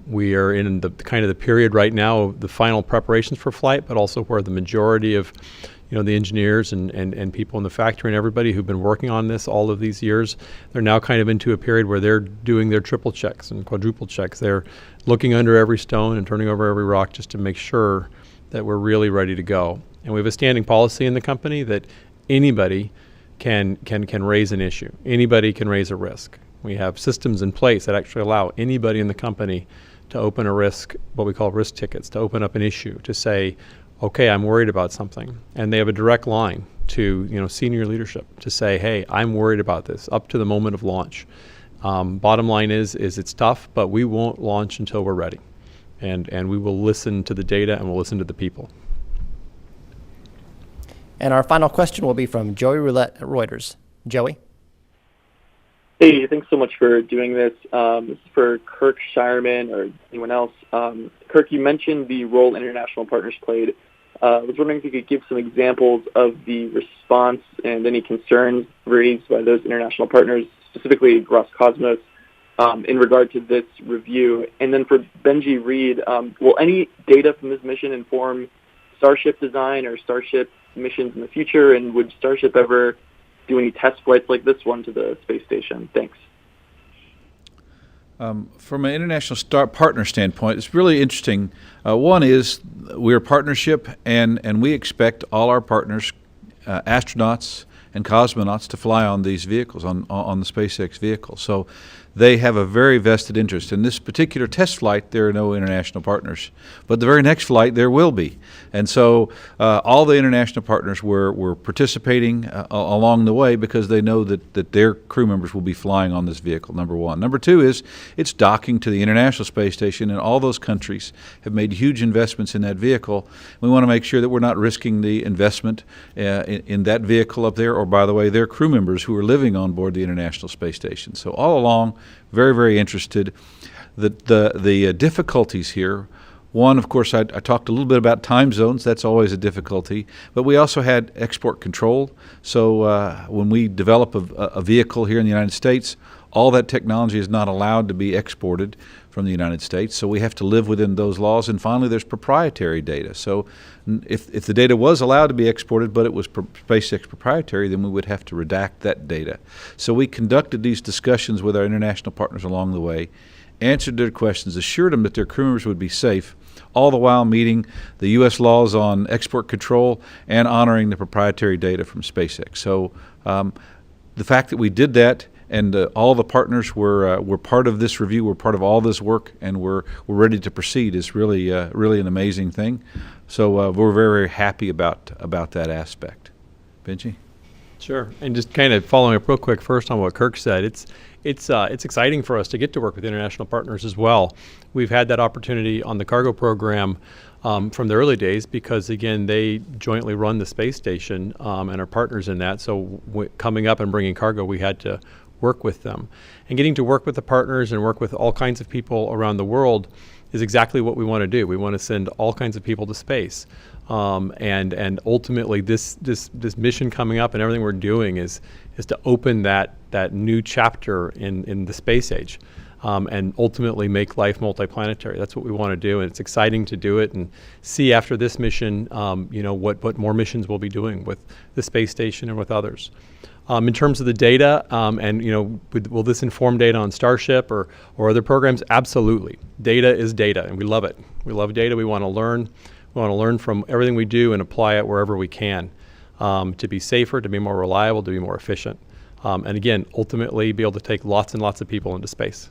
We are in the kind of the period right now of the final preparations for flight, but also where the majority of the engineers and people in the factory and everybody who've been working on this all of these years, they're now kind of into a period where they're doing their triple checks and quadruple checks. They're looking under every stone and turning over every rock just to make sure that we're really ready to go. And we have a standing policy in the company that anybody can raise an issue. Anybody can raise a risk. We have systems in place that actually allow anybody in the company to open a risk, what we call risk tickets, to open up an issue, to say, okay, I'm worried about something. And they have a direct line to senior leadership to say, hey, I'm worried about this, up to the moment of launch. Bottom line is it's tough, but we won't launch until we're ready. And we will listen to the data and we'll listen to the people. And our final question will be from Joey Roulette at Reuters. Joey? Hey, thanks so much for doing this. This is for Kirk, Shireman, or anyone else. Kirk, you mentioned the role international partners played. I was wondering if you could give some examples of the response and any concerns raised by those international partners, specifically Roscosmos, in regard to this review. And then for Benji Reed, will any data from this mission inform Starship design or Starship missions in the future? And would Starship ever do any test flights like this one to the space station? Thanks. From an international partner standpoint, it's really interesting. One is we're a partnership, and we expect all our partners, astronauts and cosmonauts, to fly on these vehicles, on the SpaceX vehicle. So they have a very vested interest. In this particular test flight, there are no international partners. But the very next flight, there will be. And so all the international partners were participating along the way because they know that their crew members will be flying on this vehicle, number one. Number two is it's docking to the International Space Station, and all those countries have made huge investments in that vehicle. We want to make sure that we're not risking the investment in that vehicle up there, or, by the way, their crew members who are living on board the International Space Station. So all along, very, very interested. The difficulties here, one, of course, I talked a little bit about time zones. That's always a difficulty. But we also had export control. So when we develop a vehicle here in the United States, all that technology is not allowed to be exported from the United States. So we have to live within those laws. And finally, there's proprietary data. So if the data was allowed to be exported, but it was SpaceX proprietary, then we would have to redact that data. So we conducted these discussions with our international partners along the way, answered their questions, assured them that their crew members would be safe, all the while meeting the U.S. laws on export control and honoring the proprietary data from SpaceX. So the fact that we did that, and all the partners were part of this review, were part of all this work, and we're ready to proceed is really really an amazing thing. So we're very, very happy about that aspect. Benji? Sure. And just kind of following up real quick first on what Kirk said, it's exciting for us to get to work with international partners as well. We've had that opportunity on the cargo program from the early days because, again, they jointly run the space station and are partners in that. So coming up and bringing cargo, we had to work with them. And getting to work with the partners and work with all kinds of people around the world is exactly what we want to do. We want to send all kinds of people to space. And ultimately, this mission coming up and everything we're doing is to open that new chapter in the space age. And ultimately make life multiplanetary. That's what we want to do, and it's exciting to do it and see after this mission, what more missions we'll be doing with the space station and with others. In terms of the data, will this inform data on Starship or other programs? Absolutely. Data is data, and we love it. We love data. We want to learn. We want to learn from everything we do and apply it wherever we can to be safer, to be more reliable, to be more efficient, and again, ultimately be able to take lots and lots of people into space.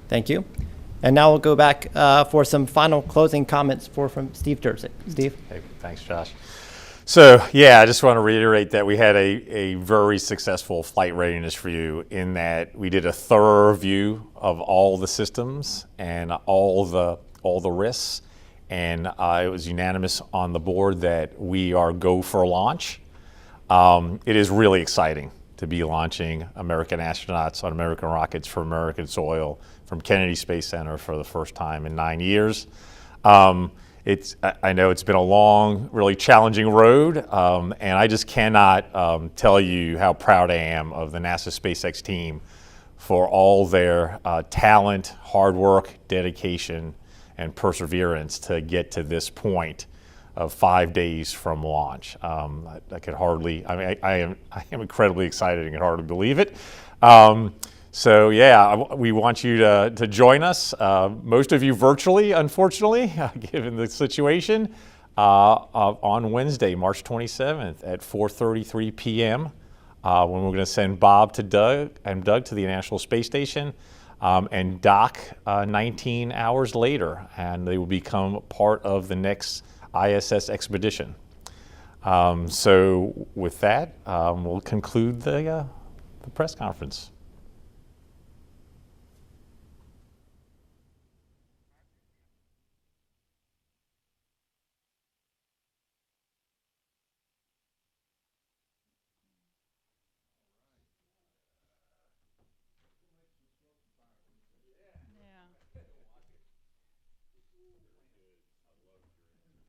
Thank you. And now we'll go back for some final closing comments from Steve Jurczyk. Steve? Hey, thanks, Josh. So, yeah, I just want to reiterate that we had a very successful flight readiness review in that we did a thorough review of all the systems and all the risks, and it was unanimous on the board that we are go for launch. It is really exciting to be launching American astronauts on American rockets from American soil from Kennedy Space Center for the first time in 9 years. I know it's been a long, really challenging road, and I just cannot tell you how proud I am of the NASA SpaceX team for all their talent, hard work, dedication, and perseverance to get to this point of 5 days from launch. I could hardly, I am incredibly excited and can hardly believe it. So yeah, we want you to join us, most of you virtually, unfortunately, given the situation, on Wednesday, March 27th at 4:33 p.m. When we're going to send Bob to Doug to the International Space Station and dock 19 hours later, and they will become part of the next ISS expedition. So with that, we'll conclude the press conference.